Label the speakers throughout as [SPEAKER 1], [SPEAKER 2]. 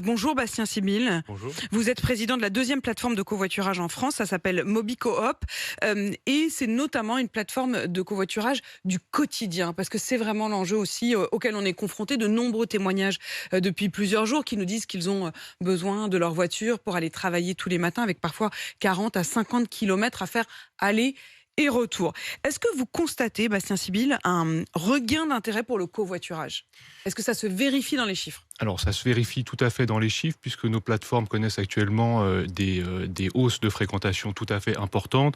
[SPEAKER 1] Bonjour Bastien Sibyl.
[SPEAKER 2] Bonjour.
[SPEAKER 1] Vous êtes président de la deuxième plateforme de covoiturage en France, ça s'appelle MobiCoop et c'est notamment une plateforme de covoiturage du quotidien parce que c'est vraiment l'enjeu aussi auquel on est confronté. De nombreux témoignages depuis plusieurs jours qui nous disent qu'ils ont besoin de leur voiture pour aller travailler tous les matins avec parfois 40 à 50 kilomètres à faire aller et retour. Est-ce que vous constatez, Bastien Sibyl, un regain d'intérêt pour le covoiturage? Est-ce que ça se vérifie dans les chiffres?
[SPEAKER 2] Alors ça se vérifie tout à fait dans les chiffres puisque nos plateformes connaissent actuellement des hausses de fréquentation tout à fait importantes.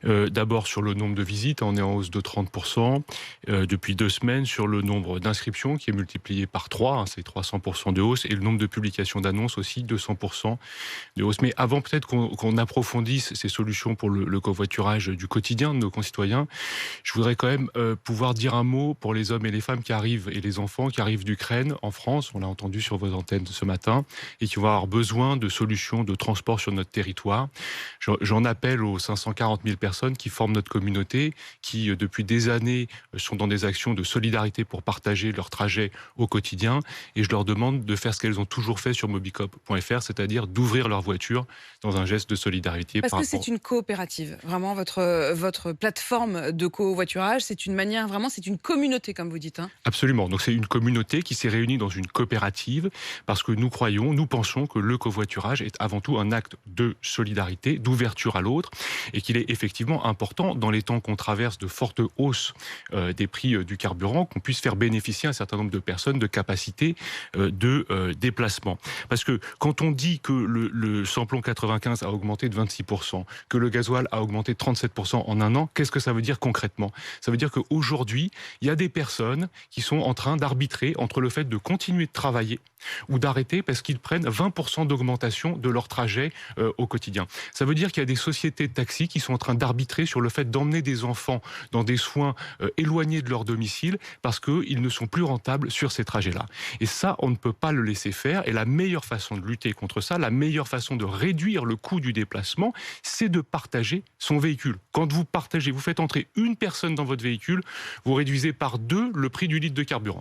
[SPEAKER 2] D'abord sur le nombre de visites, on est en hausse de 30% depuis 2 semaines, sur le nombre d'inscriptions qui est multiplié par 3, c'est 300% de hausse, et le nombre de publications d'annonces aussi 200% de hausse. Mais avant peut-être qu'on approfondisse ces solutions pour le covoiturage du quotidien de nos concitoyens, je voudrais quand même pouvoir dire un mot pour les hommes et les femmes qui arrivent et les enfants qui arrivent d'Ukraine en France. On l'a entendu sur vos antennes ce matin, et qui vont avoir besoin de solutions de transport sur notre territoire. J'en appelle aux 540 000 personnes qui forment notre communauté, qui depuis des années sont dans des actions de solidarité pour partager leur trajet au quotidien, et je leur demande de faire ce qu'elles ont toujours fait sur mobicoop.fr, c'est-à-dire d'ouvrir leur voiture dans un geste de solidarité.
[SPEAKER 1] Parce que c'est une coopérative, vraiment votre plateforme de covoiturage, c'est une manière, vraiment c'est une communauté comme vous dites.
[SPEAKER 2] Absolument, donc c'est une communauté qui s'est réunie dans une coopérative parce que nous pensons que le covoiturage est avant tout un acte de solidarité, d'ouverture à l'autre, et qu'il est effectivement important dans les temps qu'on traverse de fortes hausses des prix du carburant, qu'on puisse faire bénéficier un certain nombre de personnes de capacités de déplacement. Parce que quand on dit que le samplon 95 a augmenté de 26%, que le gasoil a augmenté de 37% en un an, qu'est-ce que ça veut dire concrètement? Ça veut dire qu'aujourd'hui, il y a des personnes qui sont en train d'arbitrer entre le fait de continuer de travailler ou d'arrêter parce qu'ils prennent 20% d'augmentation de leur trajet au quotidien. Ça veut dire qu'il y a des sociétés de taxi qui sont en train d'arbitrer sur le fait d'emmener des enfants dans des soins éloignés de leur domicile parce qu'ils ne sont plus rentables sur ces trajets-là. Et ça, on ne peut pas le laisser faire. Et la meilleure façon de lutter contre ça, la meilleure façon de réduire le coût du déplacement, c'est de partager son véhicule. Quand vous partagez, vous faites entrer une personne dans votre véhicule, vous réduisez par 2 le prix du litre de carburant.